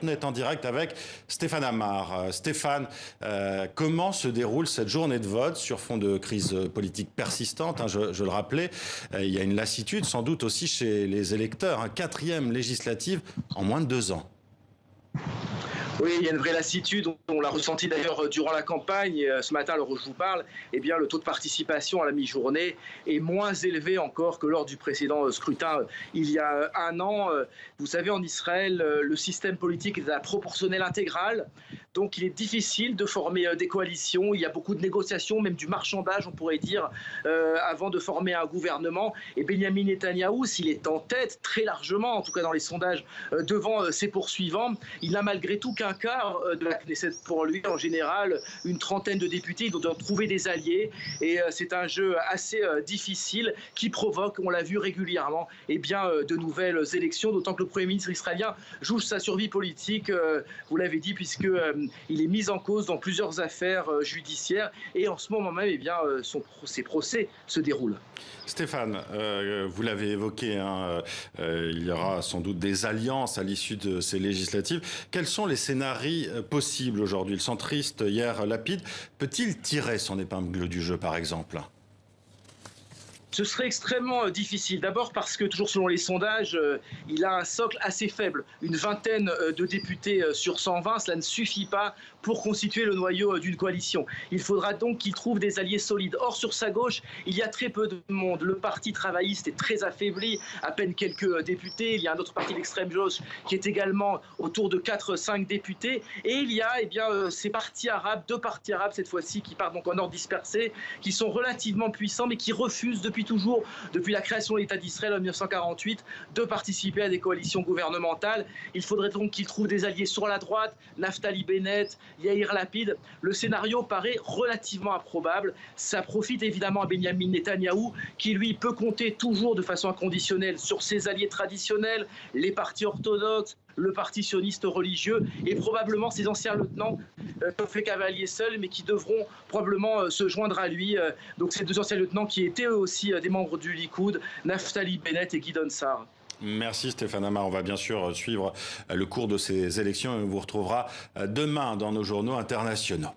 On est en direct avec Stéphane Amar. Stéphane, comment se déroule cette journée de vote sur fond de crise politique persistante, je le rappelais, il y a une lassitude sans doute aussi chez les électeurs, quatrième législative en moins de 2 ans. Oui, il y a une vraie lassitude. On l'a ressenti d'ailleurs durant la campagne. Ce matin, alors où je vous parle, eh bien, le taux de participation à la mi-journée est moins élevé encore que lors du précédent scrutin il y a un an. Vous savez, en Israël, le système politique est à la proportionnelle intégrale. Donc, il est difficile de former des coalitions. Il y a beaucoup de négociations, même du marchandage, on pourrait dire, avant de former un gouvernement. Et Benyamin Netanyahou, s'il est en tête, très largement, en tout cas dans les sondages, devant ses poursuivants, il n'a malgré tout qu'un quart de la Knesset pour lui. En général, une trentaine de députés, il doit trouver des alliés. Et c'est un jeu assez difficile qui provoque, on l'a vu régulièrement, eh bien, de nouvelles élections. D'autant que le Premier ministre israélien joue sa survie politique, vous l'avez dit, puisque il est mis en cause dans plusieurs affaires judiciaires. Et en ce moment même, eh bien, ses procès se déroulent. Stéphane, vous l'avez évoqué, il y aura sans doute des alliances à l'issue de ces législatives. Quels sont les scénarios possibles aujourd'hui? Le centriste Yair Lapid peut-il tirer son épingle du jeu, par exemple? Ce serait extrêmement difficile. D'abord parce que, toujours selon les sondages, il a un socle assez faible. Une vingtaine de députés sur 120, cela ne suffit pas pour constituer le noyau d'une coalition. Il faudra donc qu'il trouve des alliés solides. Or, sur sa gauche, il y a très peu de monde. Le parti travailliste est très affaibli, à peine quelques députés. Il y a un autre parti d'extrême gauche qui est également autour de 4-5 députés. Et il y a ces partis arabes, 2 partis arabes cette fois-ci, qui partent donc en ordre dispersé, qui sont relativement puissants, mais qui refusent depuis la création de l'État d'Israël en 1948, de participer à des coalitions gouvernementales. Il faudrait donc qu'il trouve des alliés sur la droite, Naftali Bennett, Yair Lapid. Le scénario paraît relativement improbable. Ça profite évidemment à Benyamin Netanyahou, qui lui peut compter toujours de façon inconditionnelle sur ses alliés traditionnels, les partis orthodoxes, le parti sioniste religieux et probablement ses anciens lieutenants, fait cavalier seul, mais qui devront probablement se joindre à lui. Donc ces 2 anciens lieutenants qui étaient eux aussi des membres du Likoud, Naftali Bennett et Gideon Sa'ar. Merci Stéphane Amar. On va bien sûr suivre le cours de ces élections et on vous retrouvera demain dans nos journaux internationaux.